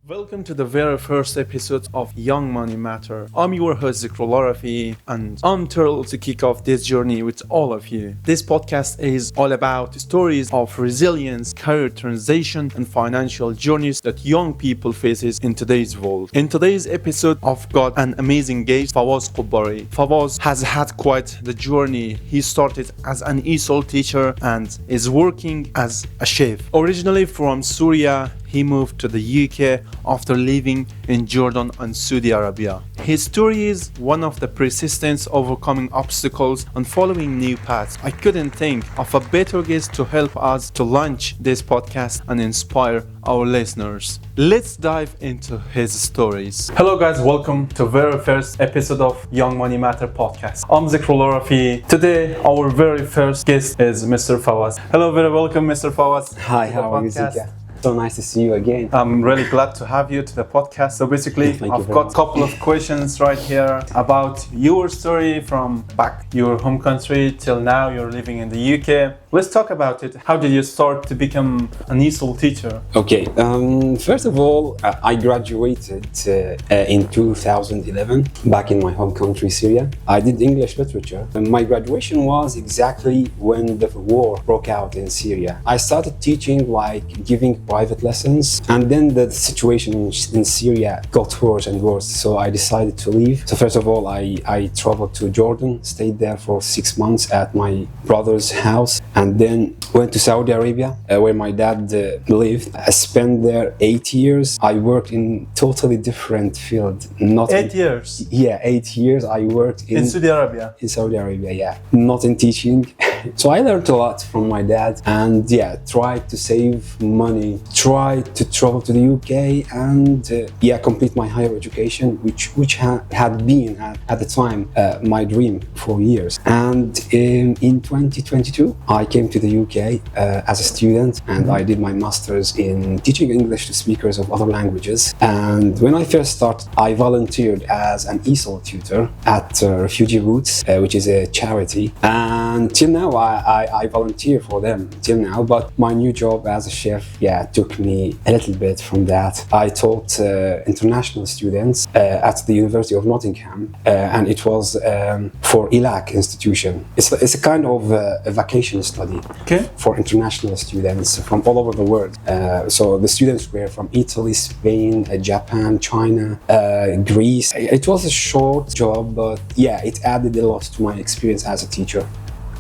Welcome to the very first episode of Young Money Matter. I'm your host Rafi, and I'm thrilled to kick off this journey with all of you. This podcast is all about stories of resilience, career transition, and financial journeys that young people faces in today's world. In today's episode, I've got an amazing guest, Fawaz Qobari. Fawaz has had quite the journey. He started as an ESOL teacher and is working as a chef. Originally from Syria, he moved to the UK after living in Jordan and Saudi Arabia. His story is one of the persistence, overcoming obstacles and following new paths. I couldn't think of a better guest to help us to launch this podcast and inspire our listeners. Let's dive into his stories. Hello guys, welcome to the very first episode of Young Money Matter podcast. I'm Rafi. Today our very first guest is Mr. Fawaz. Hello, very welcome Mr. Fawaz. Hi, how are you, Zika? So nice to see you again. I'm really glad to have you to the podcast. So basically, I've got a couple of questions right here about your story from back your home country till now you're living in the UK. Let's talk about it. How did you start to become an ESOL teacher? Okay, first of all, I graduated in 2011 back in my home country, Syria. I did English literature. And my graduation was exactly when the war broke out in Syria. I started teaching, giving private lessons, and then the situation in Syria got worse and worse, so I decided to leave. So first of all, I traveled to Jordan, stayed there for 6 months at my brother's house, and then went to Saudi Arabia, where my dad lived. I spent there 8 years. I worked in totally different field. Not 8 years? Yeah, 8 years I worked in Saudi Arabia? In Saudi Arabia, yeah. Not in teaching. So I learned a lot from my dad, and tried to save money, tried to travel to the UK, and complete my higher education, which had been at the time my dream for years. And in 2022, I came to the UK as a student, and I did my master's in teaching English to speakers of other languages. And when I first started, I volunteered as an ESOL tutor at Refugee Roots, which is a charity. And till now, I volunteer for them till now, but my new job as a chef, took me a little bit from that. I taught international students at the University of Nottingham, and it was for ILAC institution. It's a kind of a vacation study for international students from all over the world. So the students were from Italy, Spain, Japan, China, Greece. It was a short job, but it added a lot to my experience as a teacher.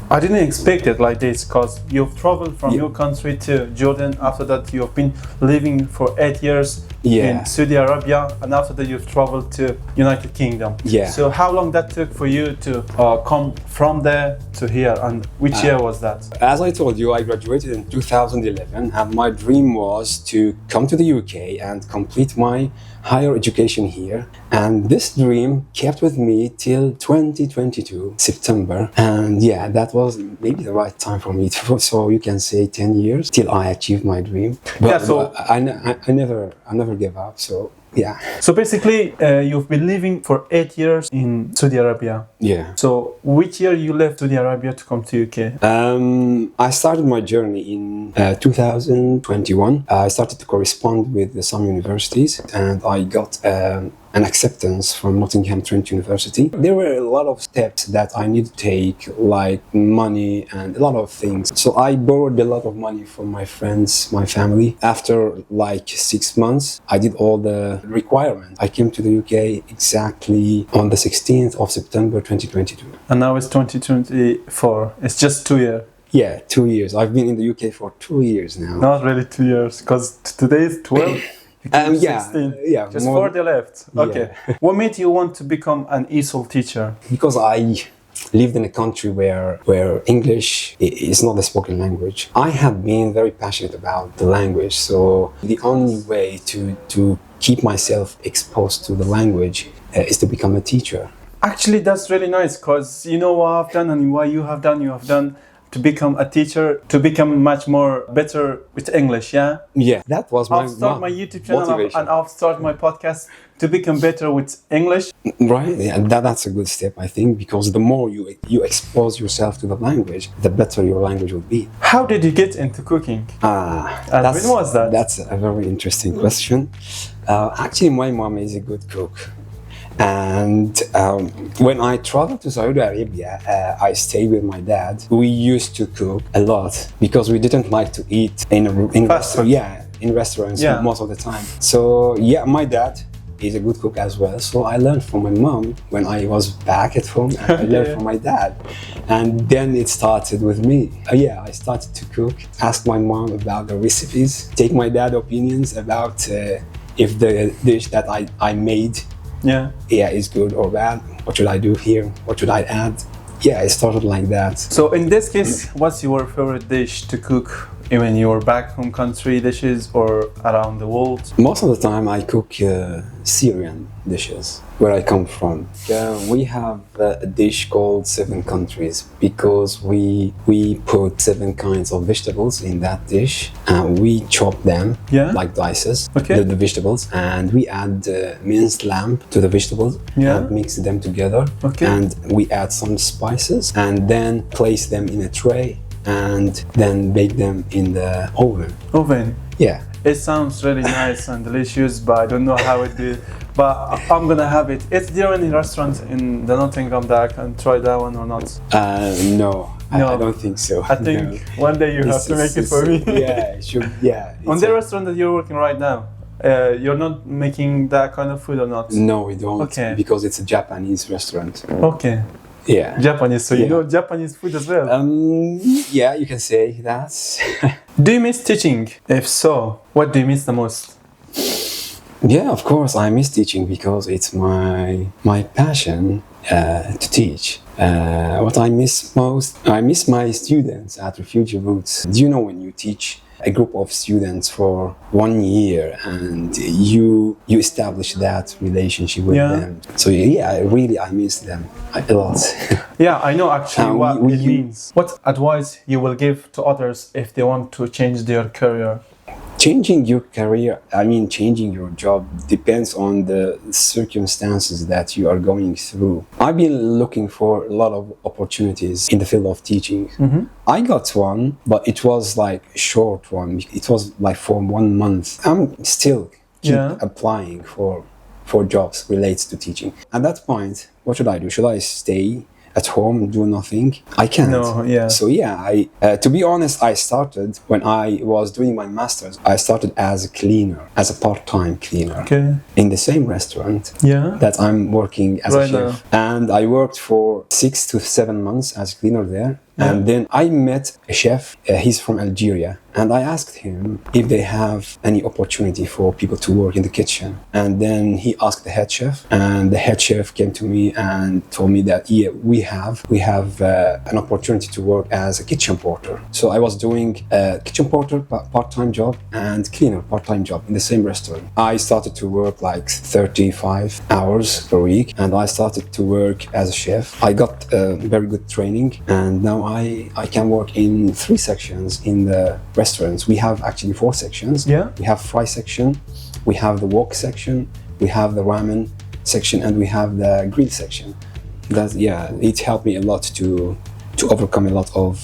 I didn't expect it like this, because you've traveled from your country to Jordan. After that, you've been living for 8 years in Saudi Arabia, and after that, you've traveled to United Kingdom. So how long that took for you to come from there to here, and which year was that? As I told you, I graduated in 2011, and my dream was to come to the UK and complete my higher education here. And this dream kept with me till 2022, September. And that was maybe the right time for me to, so you can say 10 years till I achieved my dream. But I never gave up, so yeah. So basically, you've been living for 8 years in Saudi Arabia. Yeah. So which year you left Saudi Arabia to come to UK? I started my journey in 2021. I started to correspond with some universities, and I got an acceptance from Nottingham Trent University. There were a lot of steps that I need to take, like money and a lot of things. So I borrowed a lot of money from my friends, my family. After 6 months, I did all the requirements. I came to the UK exactly on the 16th of September 2022. And now it's 2024. It's just 2 years. Yeah, 2 years. I've been in the UK for 2 years now. Not really 2 years, because today is 12. 16. Just 40 left. Okay. What made you want to become an ESOL teacher? Because I lived in a country where English is not the spoken language. I have been very passionate about the language, so the only way to keep myself exposed to the language is to become a teacher. Actually, that's really nice, because you know what I've done and what you have done. to become a teacher, to become much more better with English, yeah? Yeah, that was I'll start my YouTube channel motivation. and I'll start my podcast to become better with English. Right, yeah, that's a good step, I think, because the more you expose yourself to the language, the better your language will be. How did you get into cooking? And when was that? That's a very interesting question. Actually, my mom is a good cook. And when I traveled to Saudi Arabia, I stayed with my dad. We used to cook a lot because we didn't like to eat in restaurants most of the time. So yeah, my dad is a good cook as well. So I learned from my mom when I was back at home. And I learned from my dad, and then it started with me. I started to cook, ask my mom about the recipes, take my dad's opinions about if the dish that I made is good or bad. What should I do here? What should I add? Yeah, it started like that. So in this case, what's your favorite dish to cook when you're back home country dishes or around the world? Most of the time I cook Syrian dishes where I come from. We have a dish called 7 countries because we put 7 kinds of vegetables in that dish and we chop them like dices, the vegetables, and we add minced lamb to the vegetables and mix them together, and we add some spices and then place them in a tray and then bake them in the oven. Yeah. It sounds really nice and delicious, but I don't know how it is. But I'm gonna have it. Is there any restaurant in the Nottingham that I can try that one or not? No. I don't think so. I think one day you have to make it for me. Yeah, sure. Yeah. On the restaurant that you're working right now, you're not making that kind of food or not? No, we don't. Because it's a Japanese restaurant. Okay. Yeah. Japanese, so you know Japanese food as well? Yeah, you can say that. Do you miss teaching? If so, what do you miss the most? Yeah, of course, I miss teaching because it's my passion to teach. What I miss most, I miss my students at Refugee Roots. Do you know when you teach a group of students for 1 year and you establish that relationship with them? So I miss them a lot. Yeah, I know actually what it means. What advice you will give to others if they want to change their career? Changing your career, changing your job depends on the circumstances that you are going through. I've been looking for a lot of opportunities in the field of teaching. I got one, but it was like a short one. It was like for 1 month. I'm still applying for jobs related to teaching. At that point, what should I do? Should I stay at home and do nothing? I can't. So to be honest, I started when I was doing my master's. I started as a cleaner, as a part-time cleaner in the same restaurant that I'm working as a chef. And I worked for 6 to 7 months as a cleaner there. And then I met a chef, he's from Algeria, and I asked him if they have any opportunity for people to work in the kitchen. And then he asked the head chef, and the head chef came to me and told me that we have an opportunity to work as a kitchen porter. So I was doing a kitchen porter part-time job and cleaner part-time job in the same restaurant. I started to work like 35 hours per week, and I started to work as a chef. I got very good training, and now I can work in 3 sections in the restaurants. We have actually 4 sections. We have fry section, we have the wok section, we have the ramen section, and we have the grill section. It helped me a lot to overcome a lot of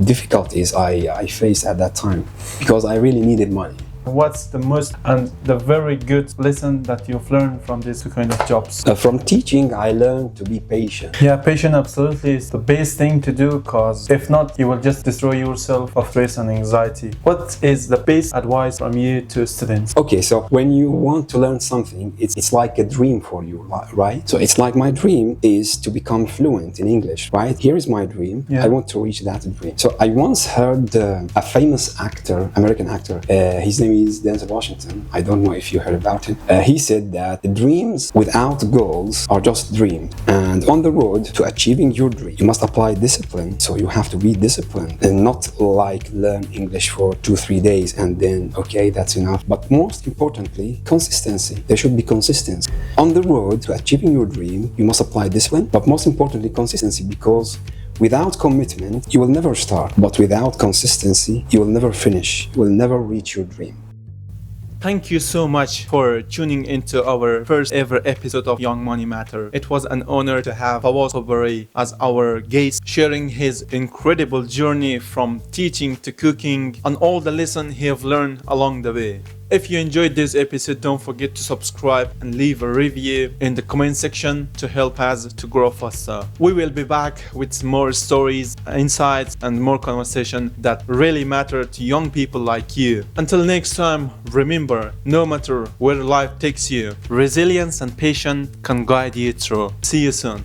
difficulties I faced at that time because I really needed money. What's the most and the very good lesson that you've learned from these kind of jobs? From teaching, I learned to be patient. Yeah, patient absolutely is the best thing to do, because if not, you will just destroy yourself of stress and anxiety. What is the best advice from you to students? Okay, so when you want to learn something, it's like a dream for you, right? So it's like my dream is to become fluent in English, right? Here is my dream. I want to reach that dream. So I once heard a famous actor, American actor, his name is Denzel Washington. I don't know if you heard about him. He said that dreams without goals are just dreams. And on the road to achieving your dream, you must apply discipline. So you have to be disciplined and not like learn English for 2-3 days and then, okay, that's enough. But most importantly, consistency. There should be consistency. On the road to achieving your dream, you must apply discipline, but most importantly, consistency, because Without commitment, you will never start. But without consistency, you will never finish. You will never reach your dream. Thank you so much for tuning into our first ever episode of Young Money Matter. It was an honor to have Fawaz Qobari as our guest, sharing his incredible journey from teaching to cooking and all the lessons he have learned along the way. If you enjoyed this episode, don't forget to subscribe and leave a review in the comment section to help us to grow faster. We will be back with more stories, insights, and more conversation that really matter to young people like you. Until next time, remember, no matter where life takes you, resilience and patience can guide you through. See you soon.